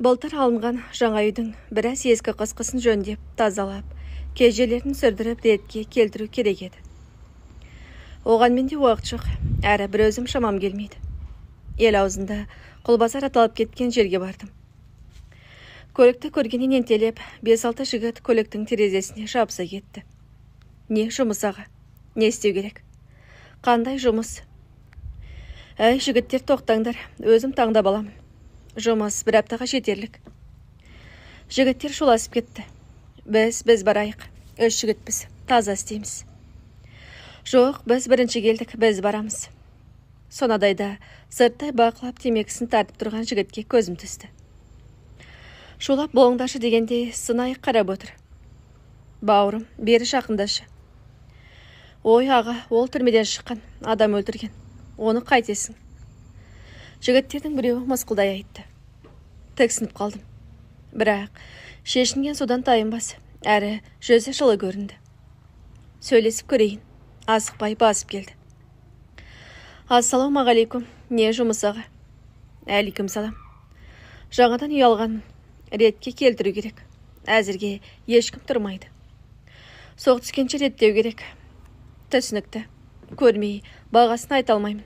Былтыр алынған жаңа үйдің біраз ескі қысқысын жөндеп, тазалап, кей жерлерін сүрдіріп ретке келтіру керек еді. Оған менде уақыт жоқ, әрі бір өзім шамам келмейді. Ел аузында Құлбазар аталып кеткен жерге бардым. Көлікті көргеннен ентелеп, 5-6 жігіт көліктің терезесіне жабыса кетті. Не жұмыс аға? Не істеу керек? Қандай жұмыс? Әй, жігіттер, тоқтаңдар, өзім таңдап аламын. Жұмыс бір аптаға жетерлік. Жігіттер шуласып кетті. Біз барайық. 3 жігітпіз, таза істейміз. Жоқ, біз бірінші келдік, біз барамыз. Сонадайда сырттай бақылап темекісін тартып тұрған жігітке көзім түсті. Шулап болыңдашы дегенде сынайық қарап отыр. Бауырым, бері жақындашы. Ой аға, ол түрмеден шыққан, адам өлтірген. Оны қайтесің? Жігіттердің біреуі мысқылдай айтты. Тіксініп қалдым. Бірақ шешінген содан тайынбас, әрі жүзі жылы көрінді. Сөйлесіп көрейін. Асықпай басып келді. Ассалаумағалейкум, не жұмыс аға? Әлейкум салам. Жаңадан үй алған, ретке келтіру керек. Әзірге ешкім тұрмайды. Соқ түскенше реттеу керек. Түсінікті. Көрмей, бағасын айта алмаймын.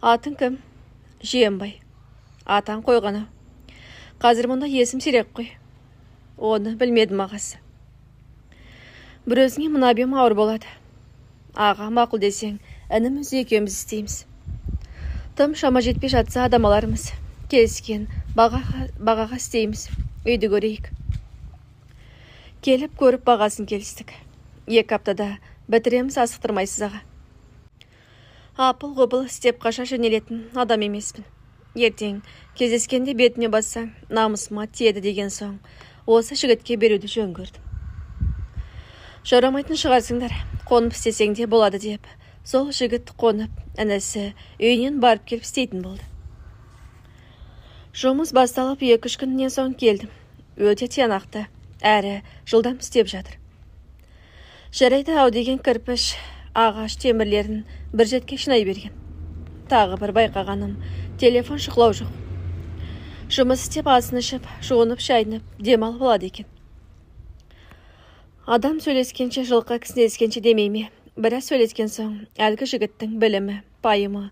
Атың кім? Жиенбай. Атан қойғаны. Қазір мұнда есім сирек қой. Оны білмедім ағасы. Бір өзіңе мына бем ауыр болады. Аға, мақұл десең, ініміз екеуміз істейміз. Тым шама жетпей жатса адам алармыз. Келіскен бағаға істейміз. Үйді көрейік. Келіп көріп бағасын келістік. 2 аптада бітіреміз, асықтырмайсыз аға. Апыл-ғұпыл істеп қаша жөнелетін адам емеспін. Ертең кездескенде бетіне бассаң, намысыма тиеді деген соң, осы жігітке беруді жөн көрдім. Жарамайтын шығарсыңдар, қонып істесең де болады деп, сол жігіт қонып, інісі үйінен барып келіп істейтін болды. Жұмыс басталып 2-3 күннен соң келдім. Өте тиянақты, әрі жылдам істеп жатыр. Жарайды ау деген кірпіш, ағаш темірлерін бір жетке шынай берген. Тағы бір байқағаным, телефон шықлау жоқ. Жұмыс істеп асын ішіп, жуынып, шайынып, демалып алады екен. Адам сөйлескенше, жылқы кісінескенше демей ме? Біраз сөйлескен соң, әлгі жігіттің білімі, пайымы,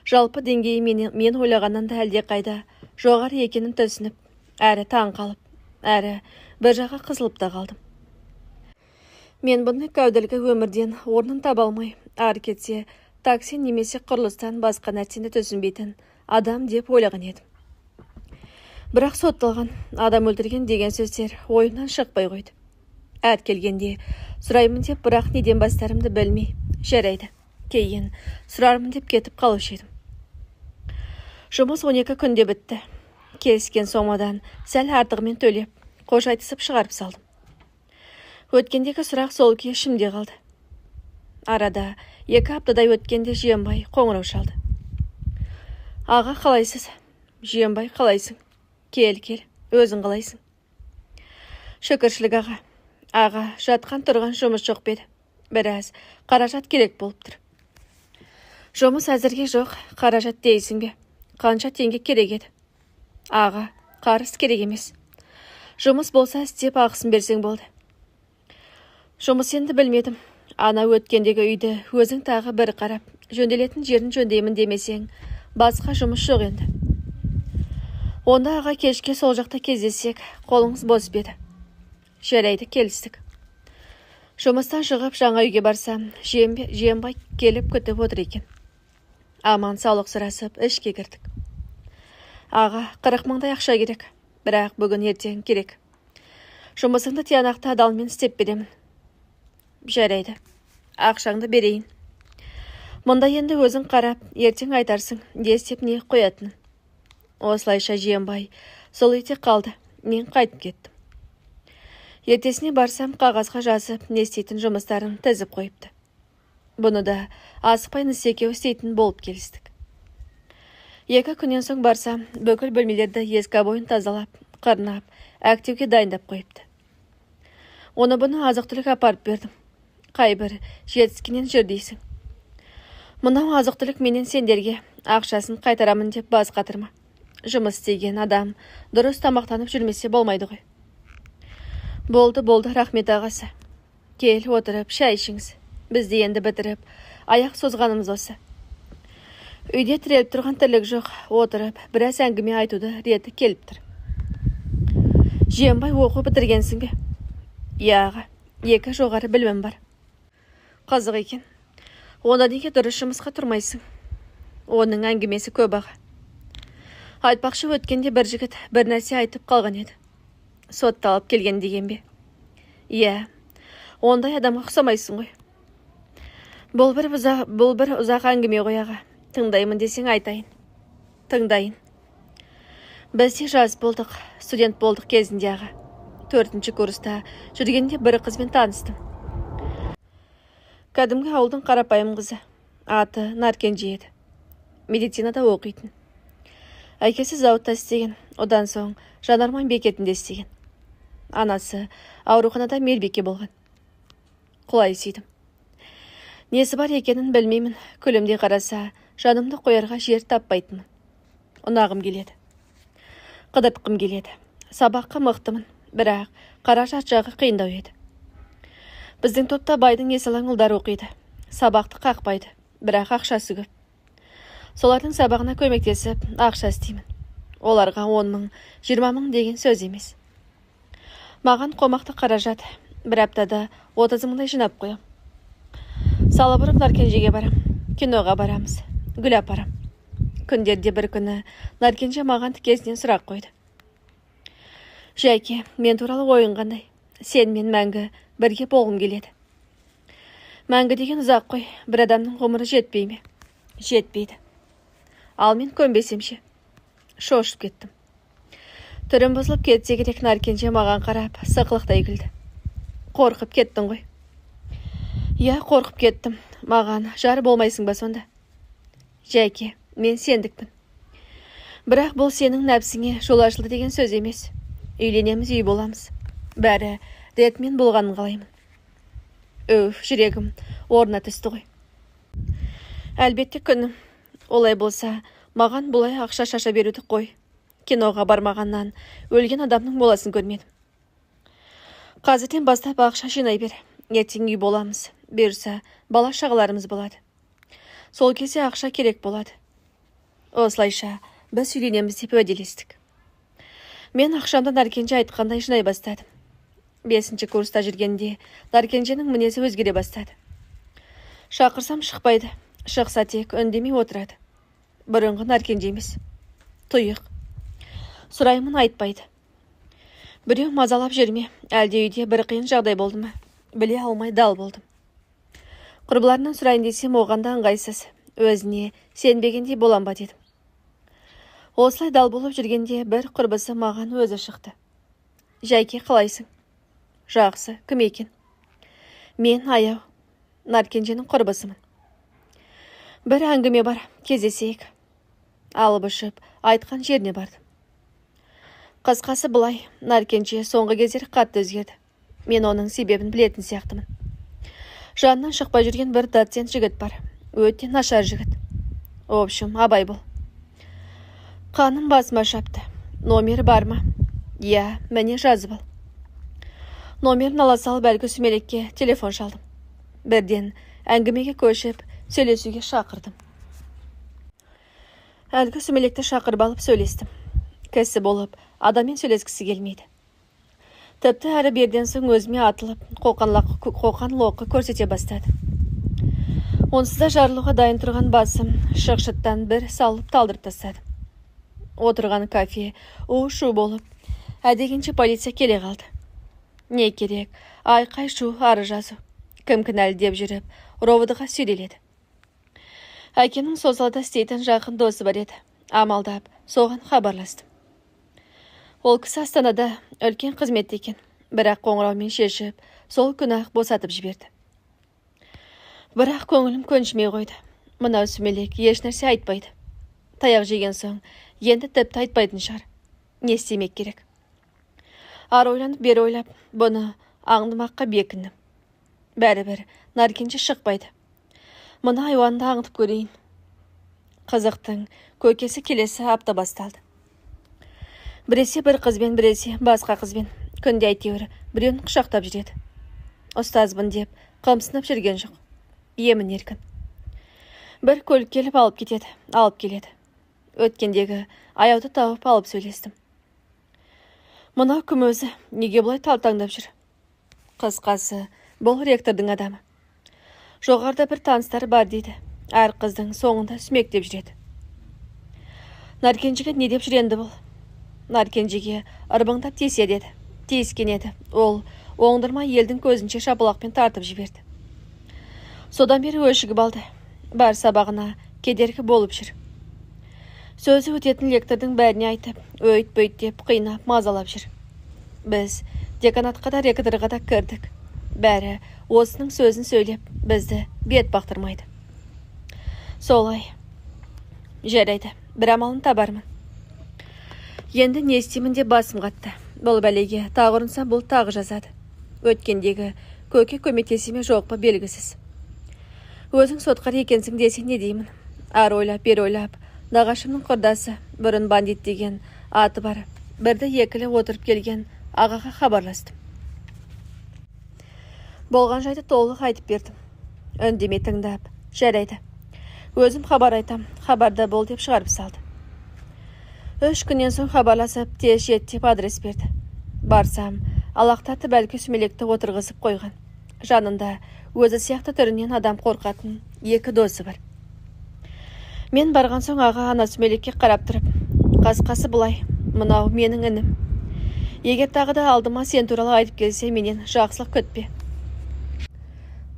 жалпы деңгейі мен ойлағаннан да әлде қайда жоғары екенін түсініп, әрі таң қалып, әрі бір жаққа қызылып та қалдым. Мен бұны кәуділгі өмірден орнын таба алмай, ары кетсе, такси немесе құрылыстан басқа нәрсені түсінбейтін адам деп ойлаған едім. Бірақ сотталған, адам өлтірген деген сөздер ойымнан шықпай қойды. Әр келгенде сұраймын деп, бірақ неден бастарымды білмей, жарайды. Кейін сұрармын деп кетіп қалушы едім. Жұмыс 12 күнде бітті. Келіскен сомадан сәл артығымен төлеп, қош айтысып шығарып салдым. Өткендегі сұрақ сол күйі ішімде қалды. Арада 2 аптадай өткенде Жиенбай қоңырау шалды. Аға, қалайсыз? Жиенбай, қалайсың? Кел, өзің қалайсың? Шүкіршілік аға. Аға, жатқан тұрған жұмыс жоқ беді. Біраз қаражат керек болып тұр. Жұмыс әзірге жоқ, қаражат дейсің бе? Қанша теңге керек еді? Аға, қарыз керек емес. Жұмыс болса істеп ақысын берсең болды. Жұмыс енді білмедім. Ана өткендегі үйді өзің тағы бір қарап, жөнделетін жерін жөндеймін демесең, басқа жұмыс жоқ енді. Онда аға кешке сол жақта кездесек, қолыңыз бос беді. Жарайды, келістік. Жұмыстан шығып жаңа үйге барсам, Жиенбай келіп күтіп отыр екен. Аман саулық сұрасып, ішке кірдік. Аға, 40 мыңдай ақша керек, бірақ бүгін ертең керек. Жұмысыңды тиянақты адалмен істеп беремін. Жарайды, ақшаңды берейін. Мұнда енді өзің қарап, ертең айтарсың, не істеп не қоятын. Осылайша Жиенбай сол үйде қалды, мен қайтып кеттім. Ертесіне барсам, қағазға жазып, не істейтін жұмыстарын тізіп қойыпты. Бұны да асықпай екеуі істейтін болып келістік. 2 күннен соң барсам, бүкіл бөлмелерді ескі бойын тазалап, қырнап, әктеуге дайындап қойыпты. Оны бұны азық-түлік апарып бердім. Қайбір жетіскенен жүрдейсің. Мынау азық-түлік менен сендерге ақшасын қайтарамын деп бас қатырма. Жұмыс істеген адам дұрыс тамақтанып жүрмесе болмайды ғой. Болды, рахмет ағасы. Кел, отырып, шай ішіңіз. Бізді енді бітіріп, аяқ созғанымыз осы. Үйде тіреліп тұрған тірлік жоқ, отырып, біраз әңгіме айтуды реті келіп тұр. Жиенбай оқу бітіргенсің бе? Яға, 2 жоғары білімім бар. Қызық екен. Онда неге дұрыс жұмысқа тұрмайсың? Оның әңгімесі көп аға. Айтпақшы өткенде бір жігіт бір нәрсе айтып қалған еді. Сотталып келген деген бе? Иә, ондай адамға ұқсамайсың ғой. Бұл бір ұзақ әңгіме ғой аға. Тыңдаймын десең айтайын. Тыңдайын. Біз де жас болдық, студент болдық кезінде аға. 4-ші курста жүргенде бір қызбен таныстым. Кәдімгі ауылдың қарапайым қызы. Аты Наркенже еді. Медицинада оқитын. Әкесі зауытта істеген, одан соң жанармай бекетінде істеген. Анасы ауруханада медбике болған. Құлай сүйдім. Несі бар екенін білмеймін, күлімде қараса, жанымды қоярға жер таппайтынмын. Ұнағым келеді. Қыдыртқым келеді. Сабаққа мықтымын, бірақ қаражат жағы қиындау еді. Біздің топта байдың есалаң ұлдар оқиды. Сабақты қақпайды, бірақ ақшасы көп. Солардың сабағына көмектесіп, ақша істеймін. Оларға 10 мың, 20 мың деген сөз емес. Маған қомақты қаражат, бір аптада 30 мыңдай жинап қоям. Салы бұрып Наркенжеге барам. Киноға барамыз. Гүл апарам. Күндерде бір күні Наркенже маған тікесінен сұрақ қойды. Жәке, мен туралы ойың қандай? Сен мен мәңгі бірге болғым келеді. Мәңгі деген ұзақ қой, бір адамның ғұмыры жетпей ме? Жетпейді. Ал мен көнбесемше. Шошып кеттім. Түрім бұзылып кетсе керек. Наркенже маған қарап, сықылықтай күлді. Қорқып кеттің ғой. Я, қорқып кеттім. Маған жар болмайсың ба сонда? Жәке, мен сендікпін. Бірақ бұл сенің нәпсіңе жол ашылды деген сөз емес. Үйленеміз, үй боламыз. Бәрі ретмен болғанын қалаймын. Жүрегім орнына түсті ғой. Әлбетте күнім. Олай болса, маған бұлай ақша шаша беруді қой. Киноға бармағаннан өлген адамның боласын көрмедім. Қазірден бастап ақша жинай бер. Ертең үй боламыз. Берса, бала шағаларымыз болады. Сол кезде ақша керек болады. Осылайша біз үйленеміз деп уәделестік. Мен ақшамда Наркенже айтқандай жинай бастадым. 5-ші курста жүргенде Наркенженің мінезі өзгере бастады. Шақырсам шықпайды. Шықса тек үндемей отырады. Бұрынғы Наркенже емес. Тұйық. Сұраймын, айтпайды. Біреу мазалап жүрме, әлде үйде бір қиын жағдай болды ма? Біле алмай дал болдым. Құрбыларынан сұрайын десем, оғанда ыңғайсыз. Өзіне сенбегендей болам ба дедім. Осылай дал болып жүргенде бір құрбысы маған өзі шықты. Жәйке, қалайсың? Жақсы, кім екен? Мен Аяу, Наркенженің құрбысымын. Бір әңгіме бар, кездесейік. Алып ұшып, айтқан жеріне бардым. Қысқасы былай, Наркенже соңғы кездері қатты өзгерді. Мен оның себебін білетін сияқтымын. Жанынан шықпай жүрген бір доцент жігіт бар. Өте нашар жігіт. Общем, абай бол. Қаным басыма шапты. Номері бар ма? Я, міне жазып ал. Номерін ала салып әлгі сүмелекке телефон шалдым. Бірден әңгімеге көшіп, сөйлесуге шақырдым. Әлгі сүмелекті шақырып алып сөйлестім. Кісі болып, адаммен сөйлескісі келмейді. Тіпті әрі берден соң өзіме атылып, қоқан лоқы көрсете бастады. Онсыз да жарылуға дайын тұрған басым шықшыттан бір салып талдырып тастады. Отырған кафе у-шу болып, әдегенше полиция келе қалды. Не керек? Айқай шу, ары жазу. Кім кінәлі деп жүріп, роводыға сүйреледі. Әкенің сол салада істейтін жақын досы бар еді. Амалдап, соған хабарластым. Ол кісі Астанада үлкен қызметте екен, бірақ қоңыраумен шешіп, сол күні-ақ босатып жіберді. Бірақ көңілім көншімей қойды. Мынау сүмелек еш нәрсе айтпайды. Таяқ жеген соң, енді тіпті айтпайтын шығар. Не істемек керек? Ар ойланып, бері ойлап, бұны аңдымаққа бекіндім. Бәрібір Наркенже шықпайды. Мына айуанды аңдып көрейін. Қызықтың көкесі келесі апта басталды. Біресе бір қызбен, біресе басқа қызбен. Күнде әйтеуір біреуін құшақтап жүреді. Ұстазбын деп қымсынып жүрген жоқ. Емін еркін. Бір көлік келіп алып кетеді, алып келеді. Өткендегі аяуды тауып алып сөйлестім. Мынау кім өзі, неге бұлай талтаңдап жүр? Қысқасы, бұл ректордың адамы. Жоғарда бір таныстары бар дейді. Әр қыздың соңында сүмектеп жүреді. Наркенжіге не деп жүренді бұл? Наркенжіге ырбыңдап тисе деді. Тиіскен еді. Ол оңдырмай елдің көзінше шапалақпен тартып жіберді. Содан бері өшігіп алды. Бар сабағына кедергі болып жүр. Сөзі өтетін лектордың бәріне айтып, өйт-бөйт деп қинап, мазалап жүр. Біз деканатқа да ректорға да кірдік. Бәрі осының сөзін сөйлеп, бізді бет бақтырмайды. Солай. Жарайды, бір амалын табармын. Енді не істеймін деп басым қатты. Бұл бәлеге тағы ұрынса, бұл тағы жазады. Өткендегі көке көмектесіме жоқ па белгісіз. Өзің сотқар екенсің десе не деймін? Ар ойлап, бер ойлап, нағашымның құрдасы, бұрын бандит деген аты бар. Бірді екілі отырып келген ағаға хабарластым. Болған жайды толық айтып бердім. Үндемей тыңдап, жарайды. Өзім хабар айтам, хабарда бол деп шығарып салды. 3 күннен соң хабарласып, тез жет деп адрес берді. Барсам, алақтатып бәлкі сүмелекті отырғызып қойған. Жанында өзі сияқты түрінен адам қорқатын 2 досы бар. Мен барған соң аға ана сүмелекке қарап тұрып, қасқасы бұлай, мынау менің інім. Егер тағы да алдыма сен туралы айтып келсе, менен жақсылық көтпе.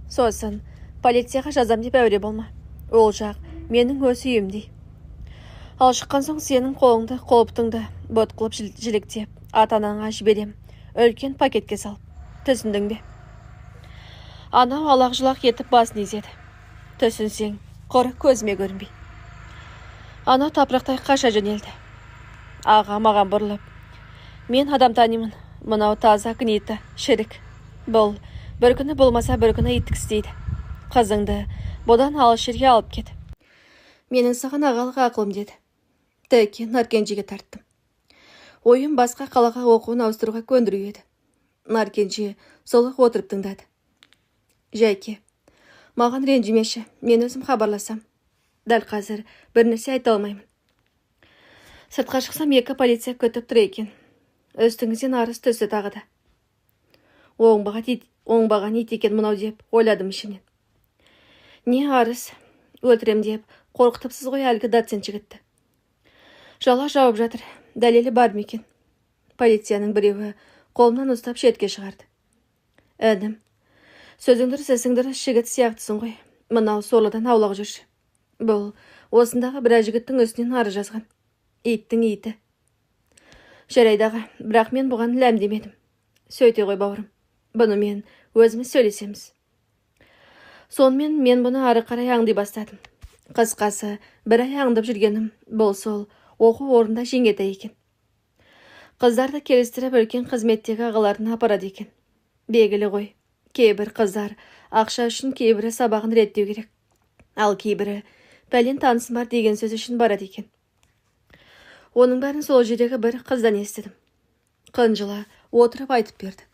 Сосын, полицияға жазам деп әуре болма. Ол жақ менің өз үйімдей. Ал шыққан соң сенің қолыңды, қолыптыңды бот қылып жіліктеп, ата-анаңа жіберем, үлкен пакетке салып. Түсіндің бе? Анау алақ-жұлақ етіп басын изеді. Түсінсең, құры көзіме көрінбей. Анау тапырақтай қаша жөнелді. Аға маған бұрылып. Мен адам танимын. Мынау таза гниті, шірік. Бұл бір күні болмаса бір күні иттік істейді. Қызыңды бұдан алыс жерге алып кет. Менің саған ағалық ақылым деді. Тәке Наркенжіге тарттым. Ойым басқа қалаға оқуын ауыстыруға көндіру еді. Наркенжі солық отырып тыңдады. Жәйке, маған ренжімеші, мен өзім хабарласам. Дәл қазір бір нәрсе айта алмаймын. Сыртқа шықсам 2 полиция көтіп тұр екен. Үстіңізден арыз түсті тағы да. Оңбаған ит екен мынау деп ойладым ішінен. Не арыз? Өлтірем деп қорқытыпсыз ғой әлгі доцент жігітті. Жала жауып жатыр. Дәлелі бар ма екен? Полицияның біреуі қолымнан ұстап шетке шығарды. Інім, сөзің дұрыс, ісің дұрыс, жігіт сияқтысың ғой. Мынау сорлыдан аулақ жүрші. Бұл осындағы бір жігіттің үстінен арыз жазған. Иттің иті. Жарайдағы, бірақ мен бұған ләмдемедім. Сөйте ғой бауырым. Бұны мен өзіміз сөйлесеміз. Сонымен мен бұны ары қарай аңдай бастадым. Қысқасы, бір ай аңдып жүргенім бұл сол оқу орында жеңгеті екен. Қыздарды келістіріп үлкен қызметтегі ағаларына апарады екен. Белгілі ғой, кейбір қыздар ақша үшін кейбірі сабағын реттеу керек. Ал кейбірі пәлен танысым бар деген сөз үшін барады екен. Оның бәрін сол жердегі бір қыздан естідім. Қынжыла отырып айтып берді.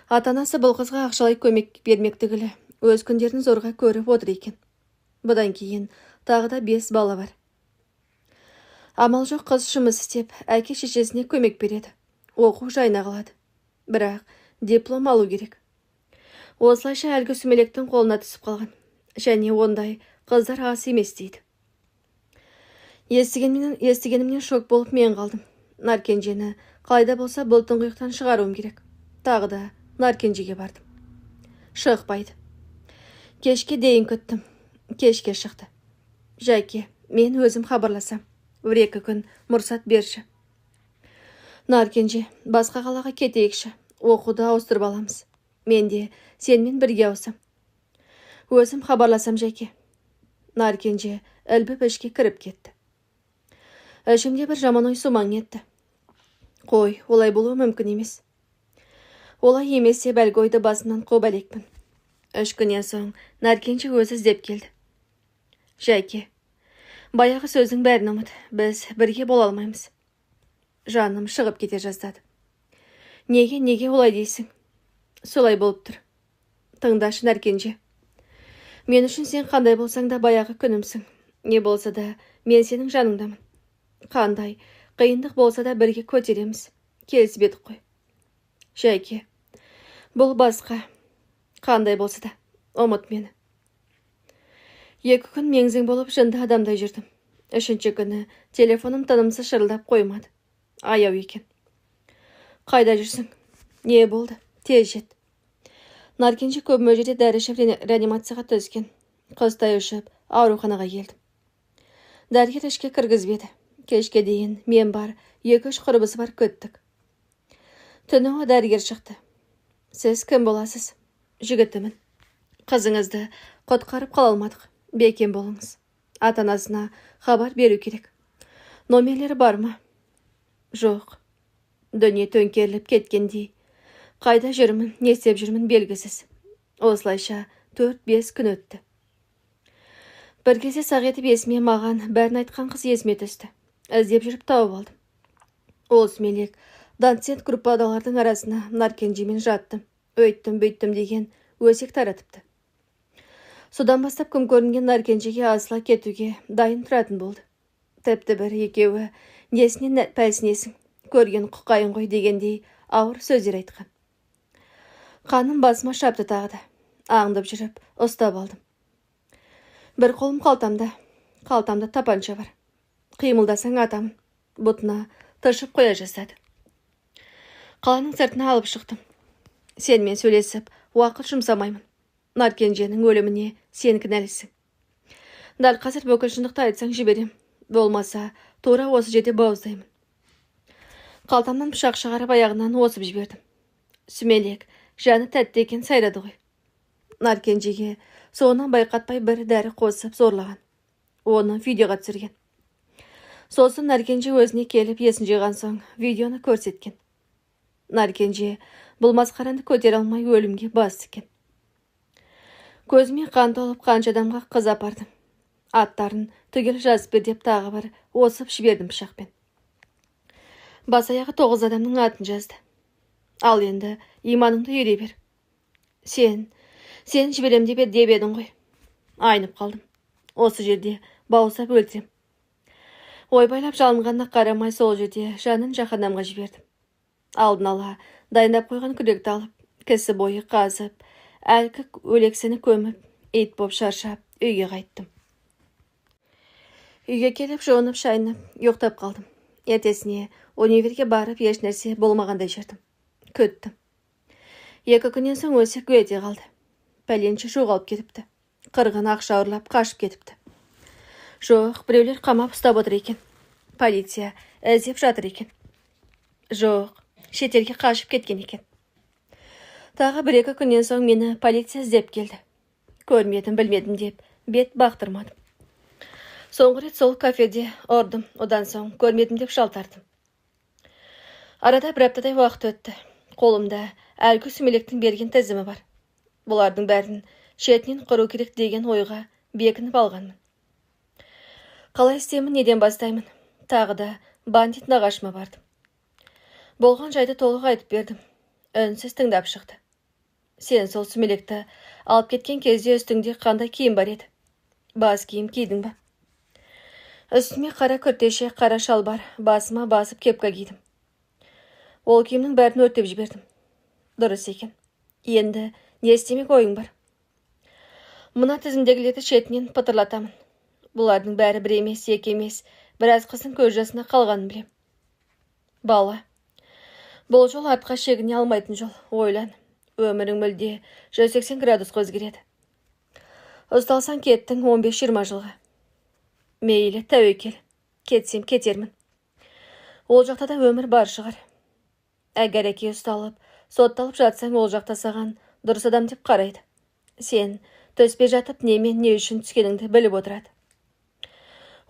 Ата-анасы бұл қызға ақшалай көмек бермек түгілі өз күндерін зорға көріп отыр екен. Бұдан кейін тағы да 5 бала бар. Амал жоқ, қыз жұмыс істеп, әке шешесіне көмек береді. Оқу жайына қалады. Бірақ диплом алу керек. Осылайша әлгі сүмелектің қолына түсіп қалған. Және ондай қыздар аз емес дейді. Естігенімнен шок болып мен қалдым. Наркенжені қалайда болса бұл тұңғиықтан шығаруым керек. Тағы да Наркенжеге бардым. Шықпайды. Кешке дейін күттім. Кешке шықты. Жәке, мен өзім хабарласам. 1-2 күн мұрсат берші. Наркенже, басқа қалаға кетейікші. Оқуды ауыстырып аламыз. Мен де сенмен бірге ауысам. Өзім хабарласам жәке. Наркенже ілбіп ішке кіріп кетті. Ішімде бір жаман ой сумаң етті. Қой, олай болуы мүмкін емес. Олай емесе бәлгі ойды басынан қуып әлекпін. 3 күннен соң Наркенже өзі іздеп келді. Жәке, баяғы сөздің бәрін ұмыт, біз бірге бола алмаймыз. Жаным шығып кете жаздады. Неге олай дейсің? Солай болып тұр. Тыңдашы Нәркенже. Мен үшін сен қандай болсаң да баяғы күнімсің. Не болса да мен сенің жаныңдамын. Қандай қиындық болса да бірге көтереміз. Келісіп едік қой. Жәйке, бұл басқа. Қандай болса да ұмыт мені. 2 күн меңзің болып жынды адамдай жүрдім. 3-ші күні телефоным тынымсыз шырылдап қоймады. Аяу екен. Қайда жүрсің? Не болды? Тез жет. Наркенже көп мөлшерде дәрі ішіп реанимацияға түскен. Қыстай ұшып ауруханаға келдім. Дәрігер ішке кіргізбеді. Кешке дейін мен бар, 2-3 құрбысы бар көттік. Түні дәрігер шықты. Сіз кім боласыз? Жігітімін. Қызыңызды құтқарып қала алмадық. Бекем болыңыз. Ата-анасына хабар беру керек. Номерлері бар ма? Жоқ. Дүние төңкеріліп кеткендей. Қайда жүрмін, не істеп жүрмін белгісіз. Осылайша 4-5 күн өтті. Бір кезде сақ етіп есіме маған бәрін айтқан қыз есіме түсті. Іздеп жүріп тауып алдым. Ол сүмелек доцент группадалардың арасына Наркенжемен жаттым. Өйттім деген өсек таратыпты. Содан бастап кім көрінген Наркенжеге асыла кетуге дайын тұратын болды. Тіпті бір екеуі несінен пәлсінесің, көрген құқайын ғой дегендей ауыр сөздер айтқан. Қаным басыма шапты тағы да. Аңдып жүріп ұстап алдым. Бір қолым қалтамда тапанша бар. Қимылдасаң атамын. Бұтына тышып қоя жаздады. Қаланың сыртына алып шықтым. Сенмен сөйлесіп, уақыт жұмсамаймын. Наркенженің өліміне сен кінәлісің. Дәл қазір бүкіл шындықты айтсаң жіберем. Болмаса, тура осы жерде бауыздаймын. Қалтамнан пышақ шығарып аяғынан осып жібердім. Сүмелек, жаны тәтті екен сайрады ғой. Наркенжеге соңынан байқатпай бір дәрі қосып зорлаған. Оны видеоға түсірген. Сосын Наркенже өзіне келіп есін жиған соң видеоны көрсеткен. Наркенже бұл масқараны көтере алмай өлімге бас тіккен. Көзіме қан толып қанша адамға қыз апардым. Аттарын түгел жазып бер деп тағы бір осып жібердім пышақпен. Бас аяғы 9 адамның атын жазды. Ал енді иманыңды үйре бер. Сен жіберем деп едің ғой. Айнып қалдым. Осы жерде бауыздап өлтірем. Ойбайлап жалынғанына қарамай сол жерде жанын жаһаннамға жібердім. Алдын ала дайындап қойған күректі алып, кісі бойы қазып, әлгі өлексені көміп, ит боп шаршап, үйге қайттым. Үйге келіп, жуынып, шайынып, ұйықтап қалдым. Ертесіне универге барып, еш нәрсе болмағандай жүрдім. Күттім. 2 күннен соң өсек өте қалды. Пәленші жоғалып кетіпті. Қырғын ақша ұрлап қашып кетіпті. Жоқ, біреулер қамап ұстап отыр екен. Полиция іздеп жатыр екен. Жоқ, шетелге қашып кеткен екен. Тағы 1-2 күннен соң мені полиция іздеп келді. Көрмедім, білмедім деп бет бақтырмадым. Соңғы рет сол кафеде ұрдым, одан соң көрмедім деп жалтардым. Арада 1 аптадай уақыт өтті. Қолымда әлгі сүмелектің берген тізімі бар. Бұлардың бәрін шетінен құру керек деген ойға бекініп алғанмын. Қалай істеймін, неден бастаймын? Тағы да бандит нағашыма бардым. Болған жайды толық айтып бердім. Үнсіз тыңдап шықты. Сен сол сүмелекті алып кеткен кезде үстіңде қандай киім бар еді? Бас киім кидің ба? Үстіме қара күртеше, қара шалбар, басыма басып кепка кидім. Ол киімнің бәрін өртеп жібердім. Дұрыс екен. Енді не істемек ойың бар? Мына тізімдегілерді шетінен пытырлатамын. Бұлардың бәрі бір емес, екі емес, біраз қыздың көз жасына қалғанын білем. Бала, бұл жол артқа шегіне алмайтын жол. Ойлан, өмірің мүлде 180 градус өзгереді. Ұсталсаң кеттің 15-20 жылға. Мейлі, тәуекел. Кетсем кетермін. Ол жақта да өмір бар шығар. Әгер әке ұсталып, сотталып жатсаң, ол жақта саған дұрыс адам деп қарайды. Сен төспе жатып немен не үшін түскеніңді біліп отырады.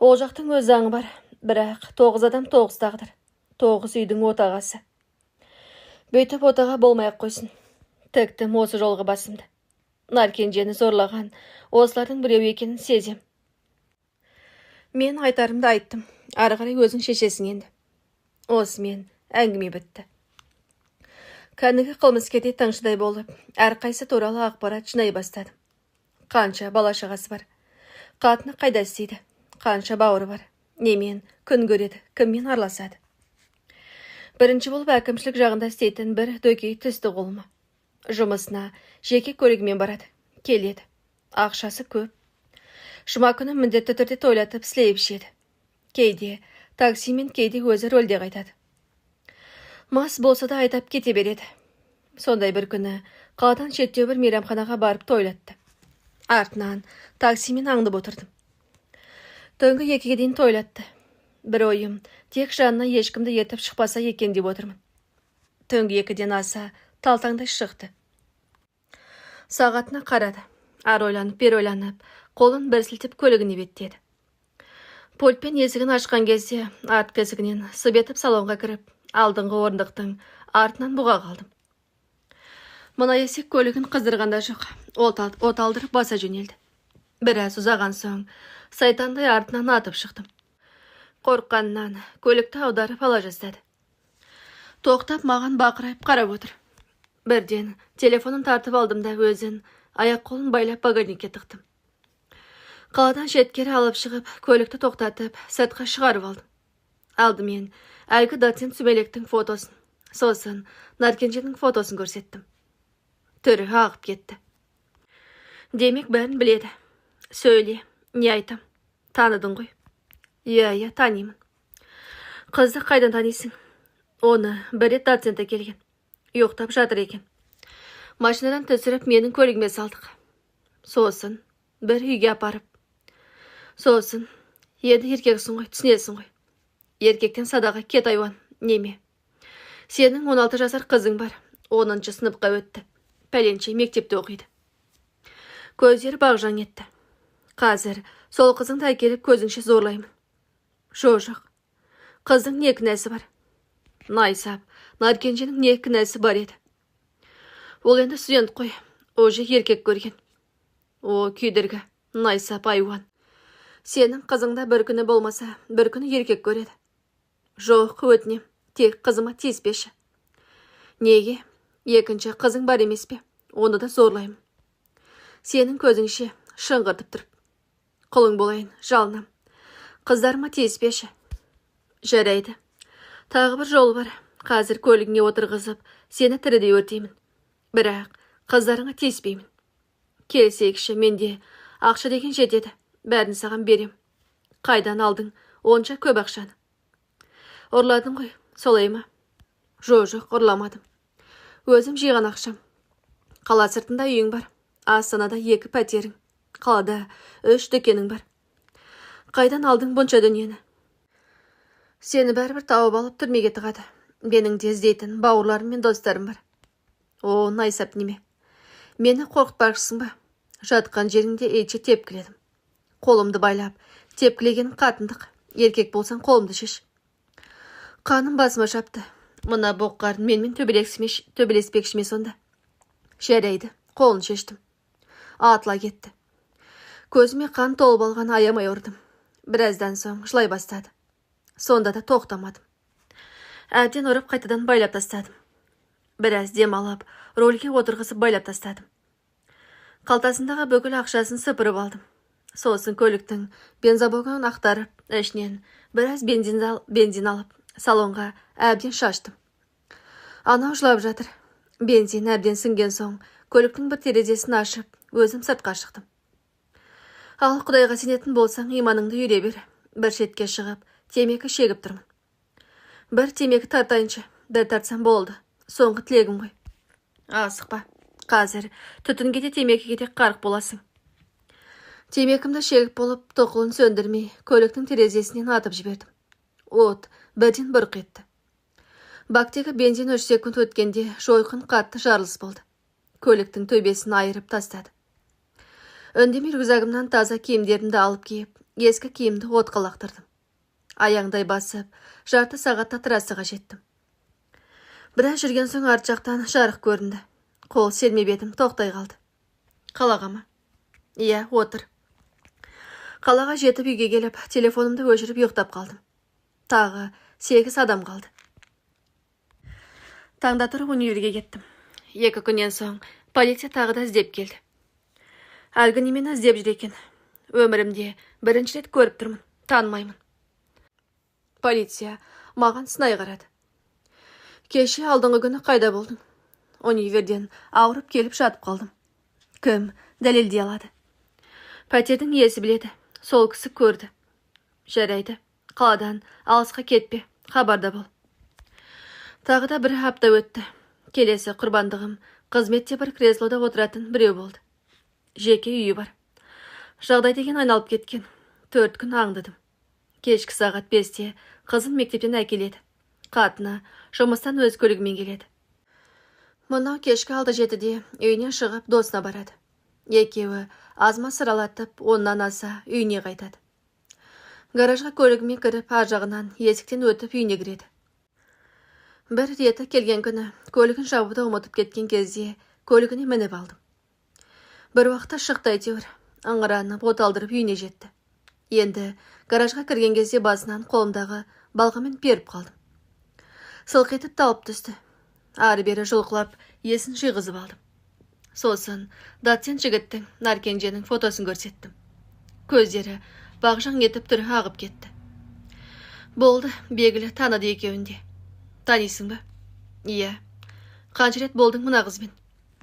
Ол жақтың өз заңы бар, бірақ 9 адам 9 тағдыр. 9 үйдің отағасы. Бөйтіп отаға болмай-ақ қойсын. Тіктім осы жолғы басымды. Наркенжені зорлаған осылардың біреу екенін сезем. Мен айтарымды айттым. Ары қарай өзің шешесің енді. Осымен әңгіме бітті. Кәнігі қылмыскерде таңшыдай болып, әрқайсы туралы ақпарат жинай бастадым. Қанша бала-шағасы бар, қатыны қайда істейді, қанша бауыры бар, немен күн көреді, кіммен араласады. Бірінші болып әкімшілік жағында істейтін бір дөкей түсті қолыма. Жұмысына жеке көлігімен барады, келеді. Ақшасы көп. Жұма күні міндетті түрде тойлатып сілейіп ішеді. Кейде таксимен, кейде өзі рөлде қайтады. Мас болса да айтап кете береді. Сондай бір күні қаладан шеттеу бір мейрамханаға барып тойлатты. Артынан таксимен аңдып отырдым. Түнгі 2-ге дейін тойлатты. Бір ойым, тек жанына ешкімді ертіп шықпаса екен деп отырмын. Түнгі 2-ден аса талтаңдай шықты. Сағатына қарады. Ар ойланып, бер ойланып, қолын бір сілтеп көлігіне беттеді. Пультпен есігін ашқан кезде артқы есігінен сыбетіп салонға кіріп, алдыңғы орындықтың артынан бұға қалдым. Мына есек көлігін қыздырғанда жоқ, от алдырып баса жөнелді. Біраз ұзаған соң, сайтандай артынан атып шықтым. Қорққаннан көлікті аударып ала жаздады. Тоқтап маған бақырайып қарап отыр. Бірден телефонын тартып алдым да өзін аяқ қолын байлап багажникке тықтым. Қаладан шеткері алып шығып, көлікті тоқтатып, сыртқа шығарып алдым. Алдымен әлгі доцент Сүмелектің фотосын, сосын Наркенженің фотосын көрсеттім. Түрі ағып кетті. Демек бәрін біледі. Сөйле, не айтам? Таныдың ғой? Иә, танимын. Қызды қайдан танисың? Оны бір рет доценті келген. Ұйықтап жатыр екен. Машинадан түсіріп менің көлігіме салдық. Сосын бір үйге апарып. Сосын енді еркексің ғой, түсінесің ғой. Еркектен садаға кет айуан, неме. Сенің 16 жасар қызың бар, 10-шы сыныпқа өтті. Пәленше мектепте оқиды. Көздері бағжаң етті. Қазір сол қызыңды әкеліп көзіңше зорлаймын. Жоқ. Қыздың не кінәсі бар? Найсап, Наркенженің не кінәсі бар еді? Ол енді студент қой, уже еркек көрген. О, күйдіргі, найсап айуан. Сенің қызыңда бір күні болмаса, бір күні еркек көреді. Жоқ, өтінем, тек қызыма тиіспеші. Неге? Екінші қызың бар емес пе? Оны да зорлаймын. Сенің көзіңше шыңғыртып тұрып. Құлың болайын, жалынам. Қыздарыма тиіспеші. Жарайды. Тағы бір жол бар. Қазір көлігіңе отырғызып, сені тірідей өртеймін. Бірақ қыздарыңа тиіспеймін. Келсейікші, менде ақша деген жетеді. Бәрін саған берем. Қайдан алдың онша көп ақшаны? Ұрладың ғой, солай ма? Жоқ, ұрламадым. Өзім жиған ақшам. Қала сыртында үйің бар. Астанада 2 пәтерің. Қалада 3 дүкенің бар. Қайдан алдың бұнша дүниені? Сені бәрібір тауып алып түрмеге тығады. Менің де іздейтін бауырларым мен достарым бар. О, найсап неме. Мені қорқытпақшысың ба? Жатқан жеріңде итше тепкіледім. Қолымды байлап, тепкілеген қатындық. Еркек болсаң қолымды шеш. Қаным басыма шапты. Мына боққарын менімен төбелеспекшіме сонда. Жарайды, қолын шештім. Атыла кетті. Көзіме қан толып алған аямай ұрдым. Біраздан соң жылай бастады. Сонда да тоқтамадым. Әбден ұрып қайтадан байлап тастадым. Біраз дем алып, рөлге отырғызып байлап тастадым. Қалтасындағы бүкіл ақшасын сыпырып алдым. Сосын көліктің бензобогын ақтарып, ішінен біраз бензин алып, салонға әбден шаштым. Анау жылап жатыр. Бензин әбден сіңген соң, көліктің бір терезесін ашып, өзім сыртқа шықтым. Ал Құдайға сенетін болсаң, иманыңды үйре бер. Бір шетке шығып, темекі шегіп тұрмын. Бір темекі тартайыншы, бір тартсам болды. Соңғы тілегім ғой. Асықпа. Қазір түтінге де темекіге де қарық боласың. Темекімді шегіп болып, тоқылын сөндірмей, көліктің терезесінен атып жібердім. От бірден бұрқ етті. Бактегі бензин 3 секунд өткенде жойқын қатты жарылыс болды. Көліктің төбесін айырып тастады. Үндемей рюкзагымнан таза киімдерімді алып киіп, ескі киімді отқа лақтырдым. Аяңдай басып, жарты сағатта трассаға жеттім. Біраз жүрген соң арт жақтан жарық көрінді. Қол сермеп едім, тоқтай қалды. Қалаға ма? Иә, отыр. Қалаға жетіп үйге келіп, телефонымды өшіріп ұйықтап қалдым. Тағы 8 адам қалды. Таңда тұрып универге кеттім. 2 күннен соң полиция тағы да іздеп келді. Әлгі немені іздеп жүр екен. Өмірімде бірінші рет көріп тұрмын, танымаймын. Полиция маған сынай қарады. Кеше алдыңғы күні қайда болдың? Универден ауырып келіп жатып қалдым. Кім дәлелдей алады? Пәтердің иесі біледі, сол кісі көрді. Жарайды, қаладан алысқа кетпе, хабарда бол. Тағы да 1 апта өтті. Келесі құрбандығым қызметте бір креслода отыратын біреу болды. Жеке үйі бар. Жағдай деген айналып кеткен. 4 күн аңдыдым. Кешкі сағат 5-те қызым мектептен әкеледі. Қатыны жұмыстан өз көлігімен келеді. Мұнау кешкі 6-7-де үйіне шығып досына барады. Екеуі азма сыралатып, оннан аса үйіне қайтады. Гаражға көлігімен кіріп, ар жағынан есіктен өтіп үйіне кіреді. Бір реті келген күні көлігін жабуды ұмытып кеткен кезде көлігіне мініп алдым. Бір уақытта шықты әйтеуір, аңыранып оталдырып үйіне жетті. Енді гаражға кірген кезде басынан қолымдағы балғамен періп қалдым. Сылқ етіп талып түсті. Ары-бері жұлқылап есін жиғызып алдым. Сосын доцент жігіттің Наркенженің фотосын көрсеттім. Көздері бағжаң етіп түрі ағып кетті. Болды, белгілі таныды екеуінде. Танисың ба? Иә. Қанша рет болдың мына қызбен?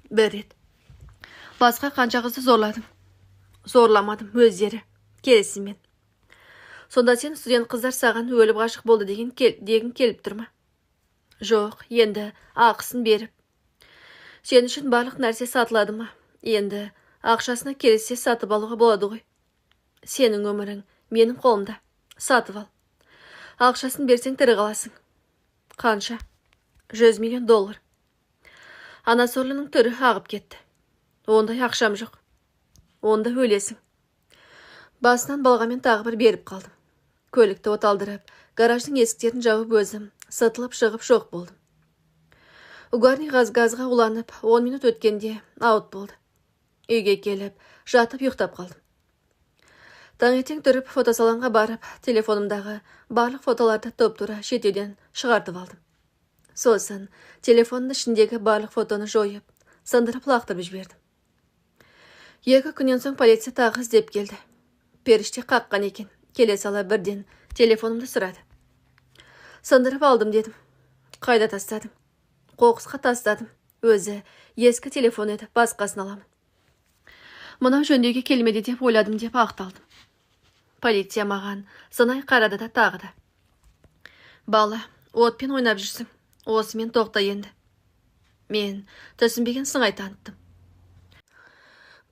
1 рет. Басқа қанша қызды зорладың? Зорламадым, өздері. Келісіммен. Сонда сен студент қыздар саған өліп ғашық болды дегін келіп тұрма? Жоқ, енді ақысын беріп. Сен үшін барлық нәрсе сатылады ма? Енді ақшасына келесе сатып алуға болады ғой. Сенің өмірің менің қолымда. Сатып ал. Ақшасын берсең тірі қаласың. Қанша? $100 миллион. Ана сорлының түрі ағып кетті. Ондай ақшам жоқ. Онда өлесің. Басынан балғамен тағы бір беріп қалдым. Көлікті оталдырып, гараждың есіктерін жауып өзім сытылып шығып жоқ болдым. Угарный газға уланып, 10 минут өткенде аут болды. Үйге келіп, жатып ұйықтап қалдым. Таңертең тұрып, фотосалонға барып, телефонымдағы барлық фотоларды топ-тура шетеден шығартып алдым. Сосын телефонның ішіндегі барлық фотоны жойып, сындырып лақтырып жібердім. 2 күннен соң полиция тағы іздеп келді. Періште қаққан екен. Келе сала бірден телефонымды сұрады. Сындырып алдым дедім. Қайда тастадың? Қоқысқа тастадым. Өзі ескі телефон еді, басқасын аламын. Мынау жөндеуге келмеді деп ойладым деп ақталдым. Полиция маған сынай қарады да тағы да. Бала, отпен ойнап жүрсің. Осымен тоқта енді. Мен түсінбеген сыңай таныттым.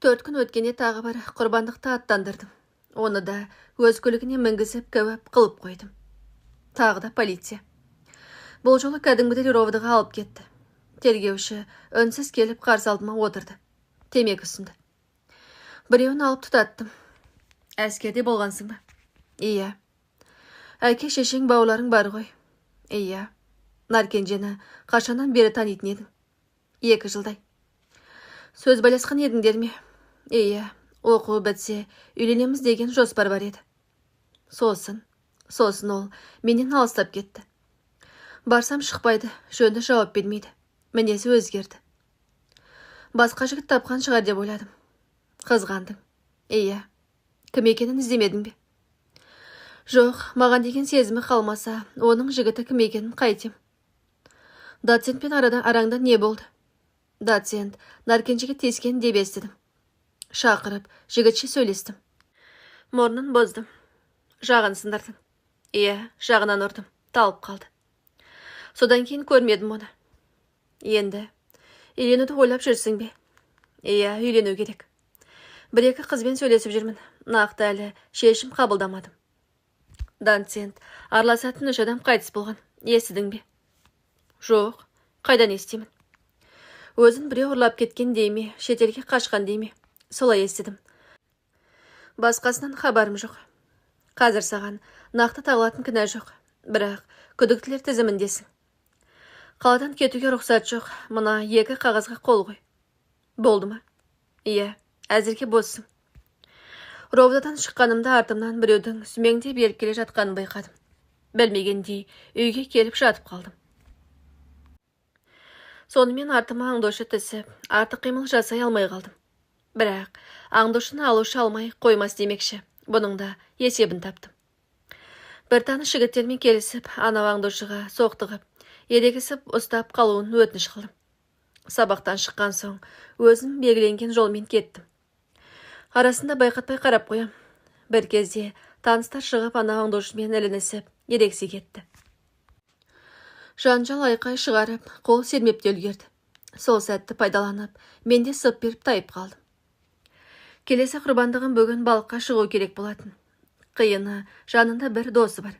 4 күн өткенде тағы бір құрбандықты аттандырдым. Оны да өз көлігіне мінгізіп кәуіп қылып қойдым. Тағы да полиция. Бұл жолы кәдімгідей ровдыға алып кетті. Тергеуші үнсіз келіп қарсы алдыма отырды. Темекі ұсынды. Біреуін алып тұтаттым. Әскерде болғансың ба? Иә. Әке шешең бауырларың бар ғой? Иә. Наркенжені қашаннан бері танитын едің? 2 жылдай. Сөз байласқан едіңдер ме? Иә. Оқу бітсе, үйленеміз деген жоспар бар еді. Сосын ол менен алыстап кетті. Барсам шықпайды, жөнді жауап бермейді. Мінезі өзгерді. Басқа жігіт тапқан шығар деп ойладым. Қызғандың. Иә. Кім екенін іздемедің бе? Жоқ, маған деген сезімі қалмаса, оның жігіті кім екенін қайтем. Доцентпен араңда не болды? Доцент Наркенжеге тиіскен деп естідім. Шақырып, жігітше сөйлестім. Мұрнын боздым. Жағын сындырдым. Иә, жағынан ұрдым. Талып қалды. Содан кейін көрмедім оны. Енді, үйленуді ойлап жүрсің бе? Иә, үйлену керек. 1-2 қызбен сөйлесіп жүрмін. Нақты әлі шешім қабылдамадым. Доцент араласатын 3 адам қайтыс болған. Естідің бе? Жоқ, қайдан естимін? Өзін біреу ұрлап кеткен дей ме, шетелге қашқан дей ме? Солай естідім. Басқасынан хабарым жоқ. Қазір саған нақты тағылатын кінә жоқ. Бірақ күдіктілер тізіміндесің. Қаладан кетуге рұқсат жоқ. Мына 2 қағазға қол қой. Болды ма? Иә, әзірге боссың. Ровдадан шыққанымда артымнан біреудің сүмеңде беріп келе жатқанын байқадым. Білмегендей үйге келіп жатып қалдым. Сонымен артыма аңдошы түсіп, артық қимыл жасай алмай қалдым. Бірақ аңдошыны алушы алмай қоймас демекші, бұның да есебін таптым. Бір таныс жігіттермен келісіп, анау аңдошыға соқтығып, ерегісіп ұстап қалуын өтініш қылдым. Сабақтан шыққан соң өзім белгіленген жолмен кеттім. Арасында байқатпай қарап қоям. Бір кезде таныстар шығып, анау аңдошымен ілінісіп, ерексе кетті. Жанжал айқай шығарып, қол сермепте үлгерді. Сол сәтті пайдаланып, менде сып беріп тайып қалдым. Келесі құрбандығым бүгін балыққа шығу керек болатын. Қиыны, жанында бір досы бар.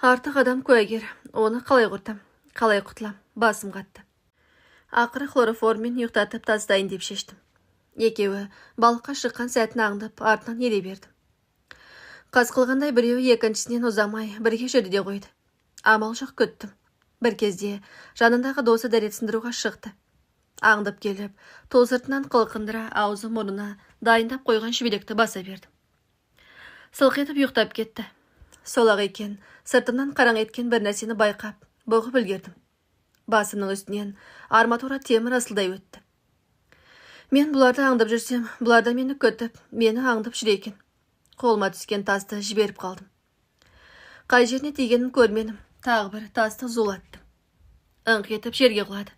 Артық адам куәгер, оны қалай құртам, қалай құтылам, басым қатты. Ақыры хлороформмен ұйықтатып тастайын деп шештім. Екеуі балыққа шыққан сәтін аңдып, артынан ере бердім. Қас қылғандай біреуі екіншісінен ұзамай бірге жүрді де қойды. Амал жоқ күттім. Бір кезде жанындағы досы дәретсіндіруға шықты. Аңдып келіп, тол сыртынан қылқындыра аузы мұрнына дайындап қойған шүбелекті баса бердім. Сылқ етіп ұйықтап кетті. Сол-ақ екен, сыртымнан қараң еткен бір нәрсені байқап, бұғып үлгердім. Басымның үстінен арматура темір асылдай өтті. Мен бұларды аңдып жүрсем, бұларда мені көтіп, мені аңдып жүр екен. Қолыма түскен тасты жіберіп қалдым. Қай жеріне тигенін көрменім, тағы бір тасты зулаттым. Ыңқ етіп жерге құлады.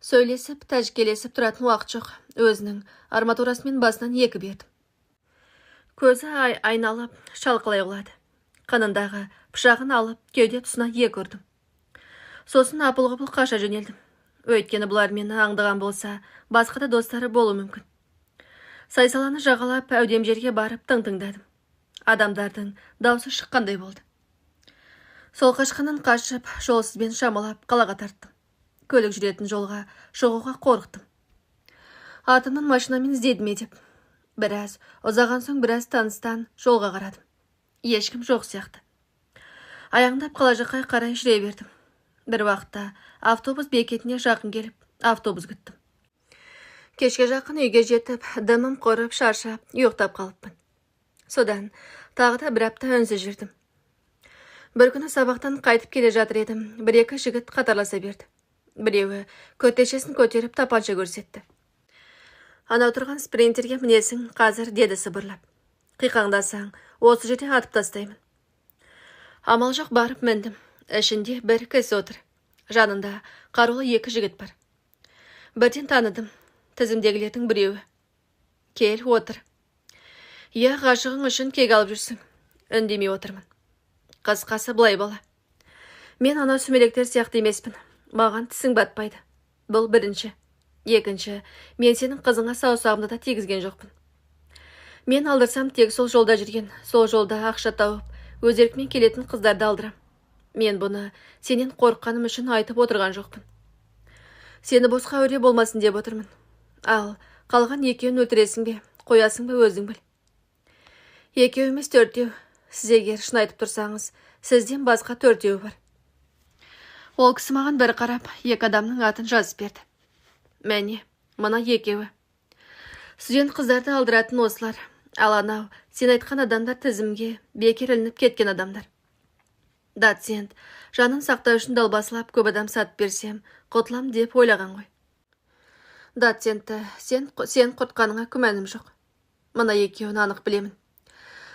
Сөйлесіп, тәжікелесіп тұратын уақыт жоқ. Өзінің арматурасымен басынан екі бердім. Көзі айналып, шалқылай құлады. Қанындағы пышағын алып, кеуде тұсына екі ұрдым. Сосын апыл-ғұпыл қаша жөнелдім. Өйткені бұлар мені аңдыған болса, басқа да достары болу мүмкін. Сайсаланы жағалап, әудем жерге барып тың-тыңдадым. Адамдардың даусы шыққандай болды. Сол қашқанын қашып, жолсызбен шамалап қалаға тарттым. Көлік жүретін жолға шығуға қорықтым. Атымның машинамен іздедім деп. Біраз ұзаған соң біраз таныстан жолға қарадым. Ешкім жоқ сияқты. Аяңдап қала жаққа қарай жүре бердім. Бір уақытта автобус бекетіне жақын келіп, автобус күттім. Кешке жақын үйге жетіп, дымым құрып, шаршап, ұйықтап қалыппын. Содан тағы да бір апта үнсіз жүрдім. Бір күні сабақтан қайтып келе жатыр едім, бір-екі жігіт қатарласа берді. Біреуі көтешесін көтеріп тапанша көрсетті. Анау тұрған спринтерге мінесің қазір, деді сыбырлап. Қиқаңдасаң, осы жерде атып тастаймын. Амал жоқ, барып міндім. Ішінде бір кісі отыр. Жанында қарулы екі жігіт бар. Бірден таныдым. Тізімдегілердің біреуі. Кел, отыр. Иә, ғашығың үшін кек алып жүрсің. Үндемей отырмын. Қысқасы былай бала. Мен анау сүмелектер сияқты емеспін. Маған тісің батпайды. Бұл бірінші. Екінші, мен сенің қызыңа саусағымды да тигізген жоқпын. Мен алдырсам тек сол жолда жүрген, сол жолда ақша тауып, өз еркімен келетін қыздарды алдырам. Мен бұны сенен қорыққаным үшін айтып отырған жоқпын. Сені босқа өре болмасын деп отырмын. Ал қалған екеуін өлтіресің бе, қоясың ба, өзің біл. Екеу емес, төртеу. Сіз егер шын айтып тұрсаңыз, сізден басқа төртеуі бар. Ол кісі маған бір қарап, екі адамның атын жазып берді. Мәне, мына екеуі. Студент қыздарды алдыратын осылар. Ал анау, сен айтқан адамдар тізімге бекер ілініп кеткен адамдар. Доцент, жанын сақтау үшін далбасылап көп адам сатып берсем, құтылам деп ойлаған ғой. Доцентті, сен құртқаныңа күмәнім жоқ. Мына екеуін анық білемін.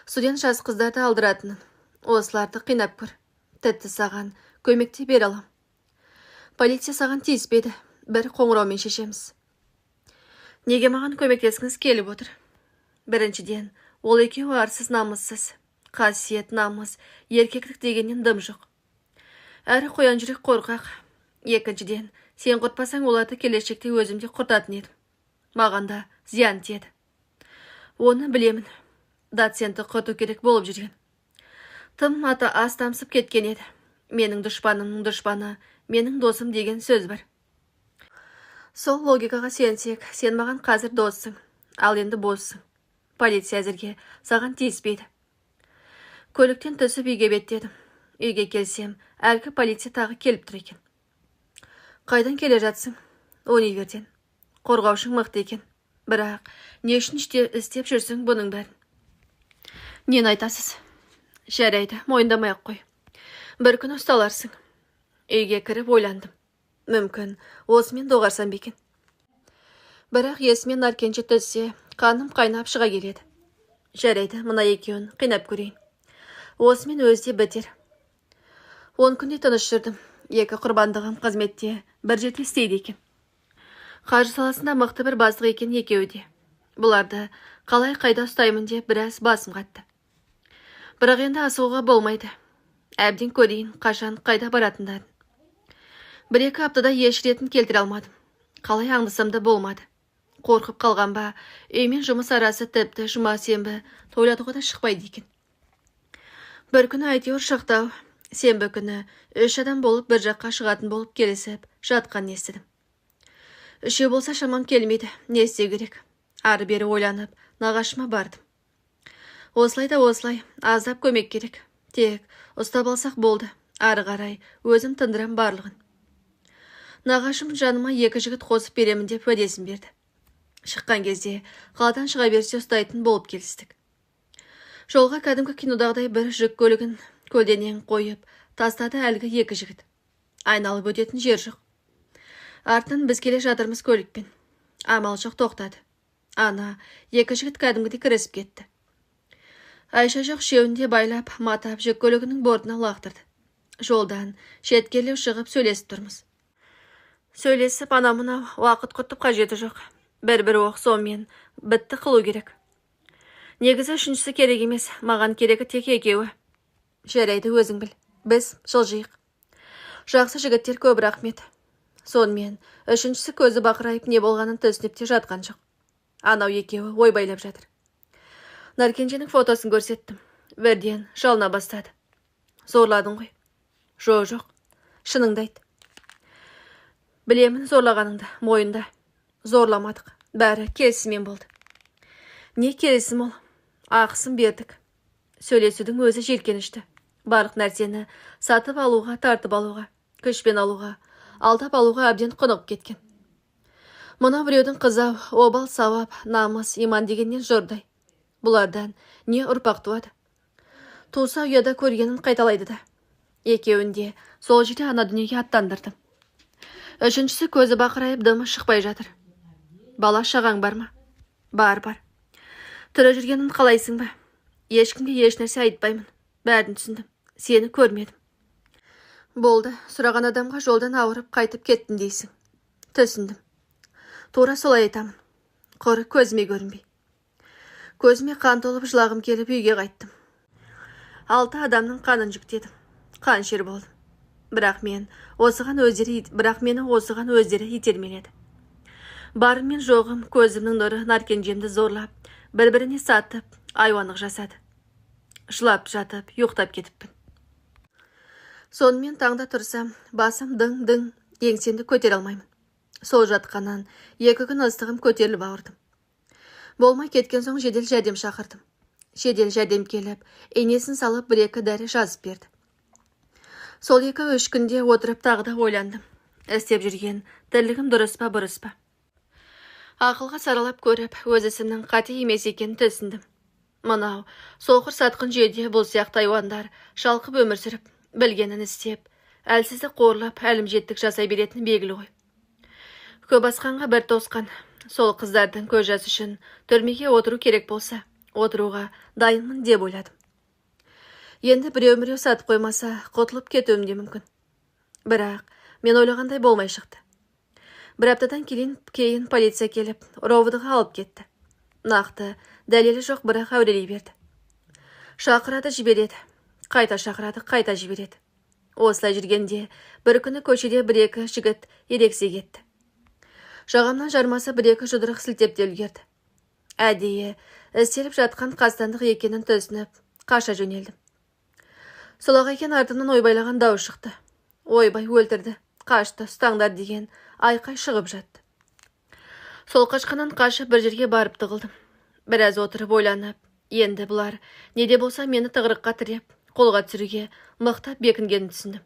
Студент жас қыздарды алдыратынын. Осыларды қинап көр. Тіпті саған көмекте бер алам. Полиция саған тиіспеді. Бір қоңыраумен шешеміз. Неге маған көмектескіңіз келіп отыр? Біріншіден, ол екеуі арсыз, намыссыз. Қасиет, намыс, еркектік дегеннен дым жоқ. Әрі қоян жүрек қорқақ. Екіншіден, сен құртпасаң оларды келешекте өзімде құртатын едім. Маған да зиян тиеді. Оны білемін. Доцентті құрту керек болып жүрген. Тым аты астамсып кеткен еді. Менің дұшпанымның дұшпаны, менің досым деген сөз бар. Сол логикаға сенсек, сен маған қазір доссың, ал енді боссың. Полиция әзірге саған тиіспейді. Көліктен түсіп үйге беттедім. Үйге келсем, әлгі полиция тағы келіп тұр екен. Қайдан келе жатсың? Универден. Қорғаушың мықты екен. Бірақ, не үшін істеп жүрсің бұның бәрін? Нені айтасыз? Жарайды, мойындамай-ақ қой. Бір күні ұсталарсың. Үйге кіріп ойландым. Мүмкін, осымен доғарсам бекен. Бірақ есімен Наркенже түссе, қаным қайнап шыға келеді. Жарайды, мына екеуін қинап көрейін. Осымен өзде бітер. 10 күнде тыныш жүрдім. Екі құрбандығым қызметте бір жерде істейді екен. Қаржы саласында мықты бір бастық екен екеуі де. Бұларды қалай қайда ұстаймын деп біраз басым қатты. Бірақ енді асуға болмайды. Әбден көрейін, қашан қайда баратындарын. 1-2 аптада еш ретін келтіре алмадым. Қалай аңдысам да болмады. Қорқып қалған ба, үймен жұмыс арасы тіпті жұма сенбі тойлатуға да шықпайды екен. Бір күні әйтеуір шықтау, сенбі күні 3 адам болып бір жаққа шығатын болып келісіп жатқан естідім. 3 болса шамам келмейді, не істеу керек? Ары-бері ойланып, нағашыма бардым. Осылай да осылай, аздап көмек керек. Тек ұстап алсақ болды, ары қарай өзім тындырам барлығын. Нағашым жаныма 2 жігіт қосып беремін деп уәдесін берді. Шыққан кезде қаладан шыға берсе ұстайтын болып келістік. Жолға кәдімгі кинодағыдай бір жүк көлігін көлденең қойып тастады әлгі 2 жігіт. Айналып өтетін жер жоқ. Артынан біз келе жатырмыз көлікпен. Амал жоқ, тоқтады. Ана 2 жігіт кәдімгідей кірісіп кетті. Айша жоқ, шеуінде байлап, матап жүк көлігінің бортына лақтырды. Жолдан шеткерлеу шығып сөйлесіп тұрмыз. Сөйлесіп анамына уақыт құртып қажеті жоқ. Бір-бір оқ сонымен бітті қылу керек. Негізі үшіншісі керек емес, маған керегі тек екеуі. Жарайды, өзің біл. Біз жылжиық. Жақсы жігіттер, көп рахмет. Сонымен үшіншісі көзі бақырайып не болғанын түсініп те жатқан жоқ. Анау екеуі ой байлап жатыр. Наркенженің фотосын көрсеттім. Бірден жалына бастады. Зорладың ғой? Жоқ, шыныңды айт. Білемін зорлағаныңды, мойында. Зорламадық, бәрі келісімен болды. Не келісім ол? Ақысын бердік. Сөйлесудің өзі желкенішті. Барлық нәрсені сатып алуға, тартып алуға, күшпен алуға, алдап алуға әбден құнығып кеткен. Мұна біреудің қызау, обал сауап, намыс, иман дегеннен жұрдай. Бұлардан не ұрпақ туады? Туса ұяда көргенін қайталайды да. Екеуінде сол жерде ана дүниеге аттандырдым. Үшіншісі көзі бақырайып дымы шықпай жатыр. Бала шағаң бар ма? Бар. Тірі жүргенін қалайсың ба? Ешкімге еш нәрсе айтпаймын. Бәрін түсіндім. Сені көрмедім. Болды, сұраған адамға жолдан ауырып қайтып кеттім дейсің. Түсіндім. Тура солай айтамын. Құры көзіме көрінбей. Көзіме қан толып жылағым келіп үйге қайттым. 6 адамның қанын жүктедім. Қаншер болдым. Бірақ мені осыған өздері итермеледі. Барым мен жоғым, көзімнің нұры Наркенжемді зорлап, бір-біріне сатып, айуандық жасады. Жылап жатып, ұйықтап кетіппін. Сонымен таңда тұрсам, басым дің-дің, еңсемді көтере алмаймын. Сол жатқаннан 2 күн ыстығым көтеріліп ауырдым. Болмай кеткен соң жедел жәрдем шақырдым. Жедел жәрдем келіп, енесін салып 1-2 дәрі жазып берді. Сол 2-3 күнде отырып тағы да ойландым. Істеп жүрген тірлігім дұрыс па, бұрыс па. Ақылға саралап көріп, өз ісімнің қате емес екенін түсіндім. Мынау, соқыр сатқын жүйеде бұл сияқты айуандар шалқып өмір сүріп, білгенін істеп, әлсізді қорлап, әлімжеттік жасай беретін белгілі ғой. Көп асқанға бір тосқан. Сол қыздардың көз жасы үшін түрмеге отыру керек болса, отыруға дайынмын деп ойладым. Енді біреу сатып қоймаса, құтылып кетуім де мүмкін. Бірақ мен ойлағандай болмай шықты. 1 аптадан кейін полиция келіп, ровдыға алып кетті. Нақты дәлелі жоқ, бірақ әурелей берді. Шақырады, жібереді. Қайта шақырады, қайта жібереді. Осылай жүргенде бір күні көшеде 1-2 жігіт ерексе кетті. Жағамнан жармасы 1-2 жұдырық сілтеп үлгерді. Әдейі істеліп жатқан қастандық екенін түсініп, қаша жөнелдім. Солақ екен артымнан ойбайлаған дауыс шықты. Ойбай өлтірді, қашты, ұстаңдар деген айқай шығып жатты. Сол қашқаннан қашып бір жерге барып тығылдым. Біраз отырып ойланып, енді бұлар неде болса мені тығырыққа тіреп, қолға түсіруге мықтап бекінгенін түсіндім.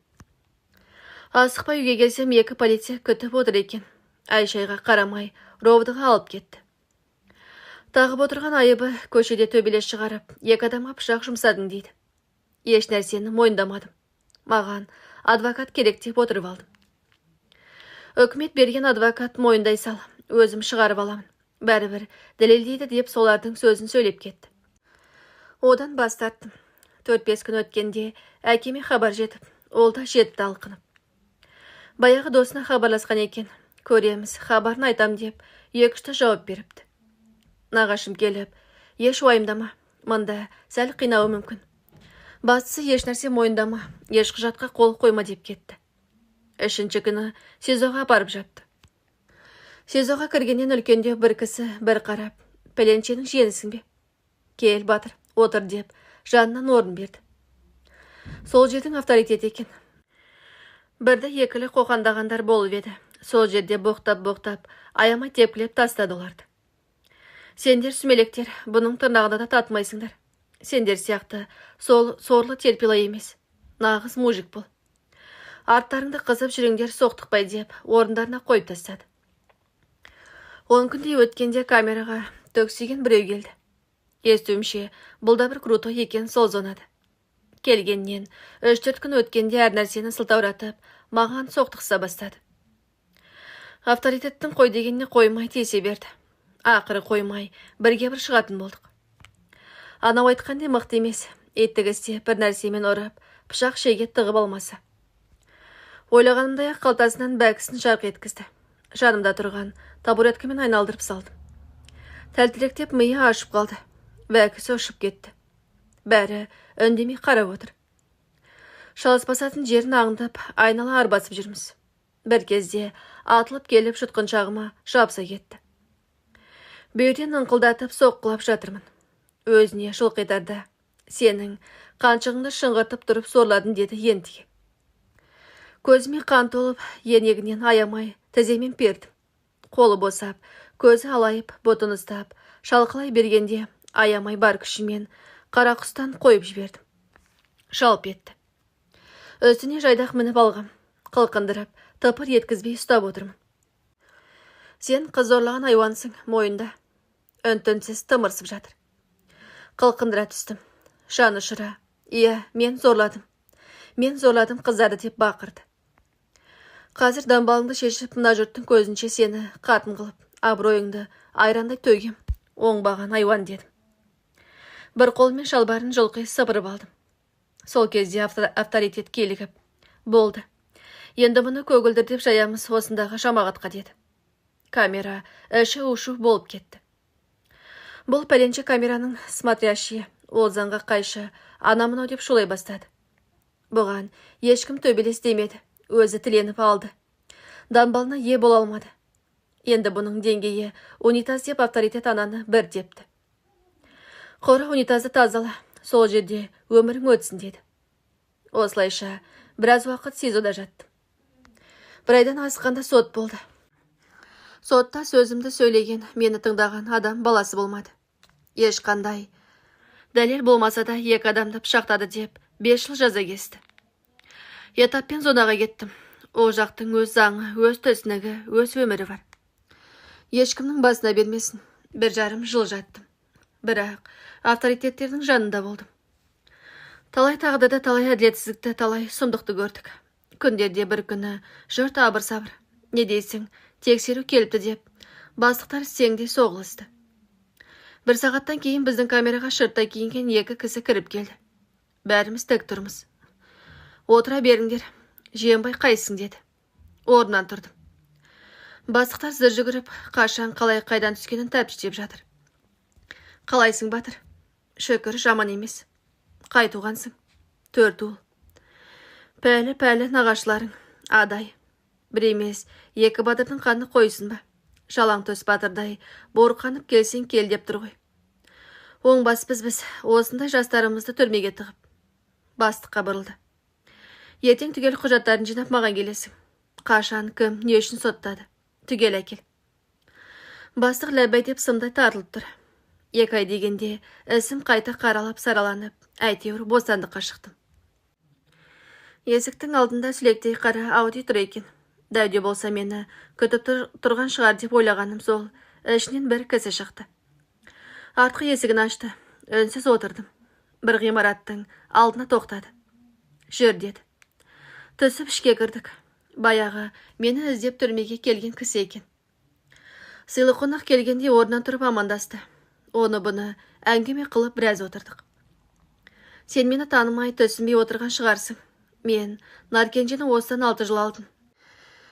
Асықпай үйге келсем 2 полиция күтіп отыр екен. Айшайға қарамай ровдыға алып кетті. Тағып отырған айыбы көшеде төбелес шығарып, 2 адамға пышақ жұмсадың дейді. Еш нәрсені мойындамадым. Маған адвокат керек деп отырып алдым. Өкімет берген адвокат мойындай сал, өзім шығарып аламын. Бәрібір дәлелдейді деп солардың сөзін сөйлеп кетті. Одан бас тарттым. 4-5 күн өткенде әкеме хабар жетіп, ол да жетті алқынып. Баяғы досына хабарласқан екен. Көреміз, хабарын айтам деп, 2-3 жауап беріпті. Нағашым келіп, еш уайымдама, мында сәл қинауы мүмкін. Бастысы еш нәрсе мойындама, еш құжатқа қол қойма деп кетті. 3-ші күні СИЗОға барып жатты. СИЗОға кіргеннен үлкенде бір кісі бір қарап, пәленшенің жиенісің бе? Кел, батыр, отыр деп, жанынан орын берді. Сол жердің авторитет екен. Бірді екілі қоқандағандар болып еді. Сол жерде боқтап, аямай тепкілеп тастады оларды. Сендер сүмелектер, бұның тырнағына да татмайсыңдар. Сендер сияқты сорлы терпила емес. Нағыз мужик бол. Арттарыңды қызып жүріңдер соқтықпай деп, орындарына қойып тастады. 10 күндей өткенде камераға төксиген біреу келді. Естуімше, бұл да бір крутой екен сол зонада. Келгеннен 3-4 күн өткенде әр нәрсені сылтауратып, маған соқтықса бастады. Авторитеттің қой дегеніне қоймай тесе берді. Ақыры қоймай, бірге бір шығатын болдық. Анау айтқандай мықты емес, еттігісте бір нәрсемен ұрып, пышақ шеге тығып алмаса. Ойлағанымдай ақ қалтасынан бәкісін жарқ еткізді. Жанымда тұрған табуреткамен айналдырып салдым. Тәлтіректеп миы ашып қалды. Бәкісі ұшып кетті. Бәрі үндемей қарап отыр. Шалыспасатын жерін аңдып, айнала арбасып жүрміз. Бір кезде атылып келіп жұтқыншағыма жапса кетті. Бүйірден ыңқылдатып соққылап жатырмын. Өзіне шылқ етарда, сенің қаншығыңды шыңғыртып тұрып зорладың деді ентіге. Көзіме қан толып, енегінен аямай, тіземен пердім. Қолы босап, көзі алайып, бұтын ұстап, шалқылай бергенде, аямай бар күшімен қара құстан қойып жібердім. Шалып етті. Үстіне жайдақ мініп алғам, қылқындырып, тыпыр еткізбей ұстап отырмын. Сен қыз зорлаған айуансың, мойында. Үн-түнсіз тымырсып жатыр. Қылқындыра түстім. Жаны ұшыра. Иә, мен зорладым қыздарды деп бақырды. Қазір дамбалыңды шешіп, мына жұрттың көзінше сені қатын қылып, абыройыңды айрандай төгем, оңбаған айуан дедім. Бір қолмен шалбарын жұлқи сыпырып алдым. Сол кезде авторитет келігіп, болды. Енді мұны көгілдір деп жаямыз осындағы жамағатқа деді. Камера іші ушу болып кетті. Бұл пәленші камераның смотрящие, ол заңға қайшы, анамын деп шулай бастады. Бұған ешкім төбелес демеді, өзі тіленіп алды. Дамбалына ие бола алмады. Енді бұның деңгейі унитаз деп авторитет ананы бір депті. Қора унитазды тазала, сол жерде өмірің өтсін деді. Осылайша біраз уақыт СИЗОда жаттым. Бір айдан асқанда сот болды. Сотта сөзімді сөйлеген, мені тыңдаған адам баласы болмады. Ешқандай дәлел болмаса да 2 адамды пышақтады деп 5 жыл жаза кесті. Етаппен зонаға кеттім. Ол жақтың өз заңы, өз түсінігі, өз өмірі бар. Ешкімнің басына бермесін. 1,5 жыл жаттым. Бірақ авторитеттердің жанында болдым. Талай тағдырды, талай әділетсіздікті, талай сұмдықты көрдік. Күндерде бір күні жұрт абыр-сабыр. Не дейсің, тексеру келіпті деп, бастықтар сеңде соғылысты. 1 сағаттан кейін біздің камераға шырттай киінген 2 кісі кіріп келді. Бәріміз тік тұрмыз. Отыра беріңдер, жиенбай қайсың деді. Орнынан тұрдым. Бастықтар зыр жүгіріп, қашан қалай қайдан түскенін тәптіштеп жатыр. Қалайсың, батыр? Шүкір, жаман емес. Қайтуғансың? 4 ұл. Пәлі нағашыларың, адай. Бір емес, 2 батырдың қаны қойсын ба? Жалаң төс батырдай, борқанып келсең кел деп тұр ғой. Оңбаспыз біз, осындай жастарымызды түрмеге тығып. Бастыққа бұрылды. Ертең түгел құжаттарын жинап маған келесің. Қашан, кім, не үшін соттады? Түгел әкел. Бастық ләббай деп сымдай тартылып тұр. 2 ай дегенде ісім қайта қаралап сараланып, әйтеуір бостандыққа шықтым. Есіктің алдында сүлектей қара Ауди тұр екен. Дәуде болса мені күтіп тұрған шығар деп ойлағаным сол, ішінен бір кісі шықты. Артқы есігін ашты, үнсіз отырдым. Бір ғимараттың алдына тоқтады. Жүр деді. Түсіп ішке кірдік. Баяғы мені іздеп түрмеге келген кісі екен. Сыйлы қонақ келгенде орнынан тұрып амандасты. Оны бұны әңгіме қылып біраз отырдық. Сен мені танымай түсінбей отырған шығарсың. Мен Наркенжені осыдан 6 жыл алдым.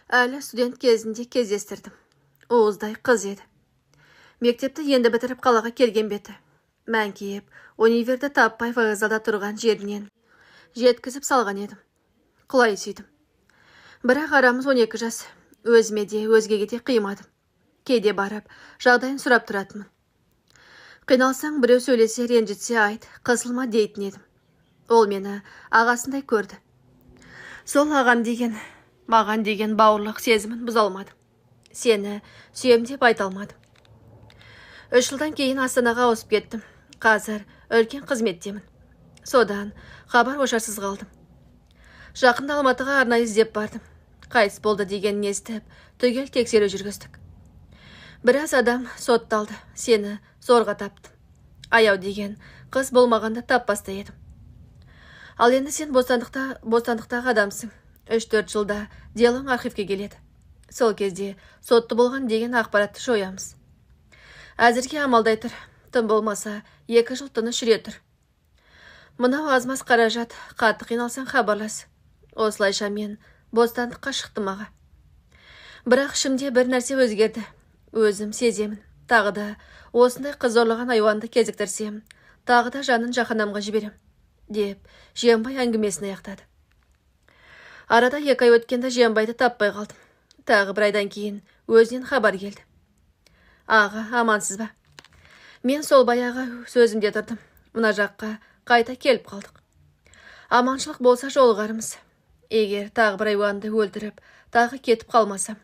Әлі студент кезінде кездестірдім. Уыздай қыз еді. Мектепті енді бітіріп қалаға келген беті. Мәңкиіп, универді таппай вокзалда тұрған жерінен жеткізіп салған едім. Құлай сүйдім. Бірақ арамыз 12 жас. Өзіме де, өзгеге де қимадым. Кейде барып, жағдайын сұрап тұратынмын. Қиналсаң біреу сөйлесе, ренжітсе айт, қысылма дейтін едім. Ол мені ағасындай көрді. Сол ағам деген, маған деген бауырлық сезімін бұза алмадым. Сені сүйем деп айта алмадым. 3 жылдан кейін Астанаға ауысып кеттім. Қазір үлкен қызметтемін. Содан хабар ошарсыз қалдым. Жақында Алматыға арнайы іздеп бардым. Қайтыс болды дегенін естіп, түгел тексеру жүргіздік. Біраз адам сотталды. Сені зорға таптым. Аяу деген қыз болмағанда таппаста едім. Ал енді сен бостандықтағы адамсың. 3-4 жылда делоң архивке келеді. Сол кезде сотты болған деген ақпаратты жоямыз. Әзірге амалдай тұр. Тым болмаса 2 жыл тыныш жүре тұр. Мынау азмас қаражат, қатты қиналсаң хабарлас. Осылайша мен бостандыққа шықтым аға. Бірақ ішімде бір нәрсе өзгерді. Өзім сеземін. Тағы да осындай қыз зорлаған айуанды кезіктірсем, тағы да жанын жаһанамға жіберем, деп Жиенбай әңгімесін аяқтады. Арада 2 ай өткенде Жиенбайды таппай қалдым. Тағы 1 айдан кейін өзінен хабар келді. Аға, амансыз ба? Мен сол баяғы сөзімде тұрдым. Мына жаққа қайта келіп қалдық. Аманшылық болса жолығарымыз. Егер тағы 1 айуанды өлтіріп, тағы кетіп қалмасам,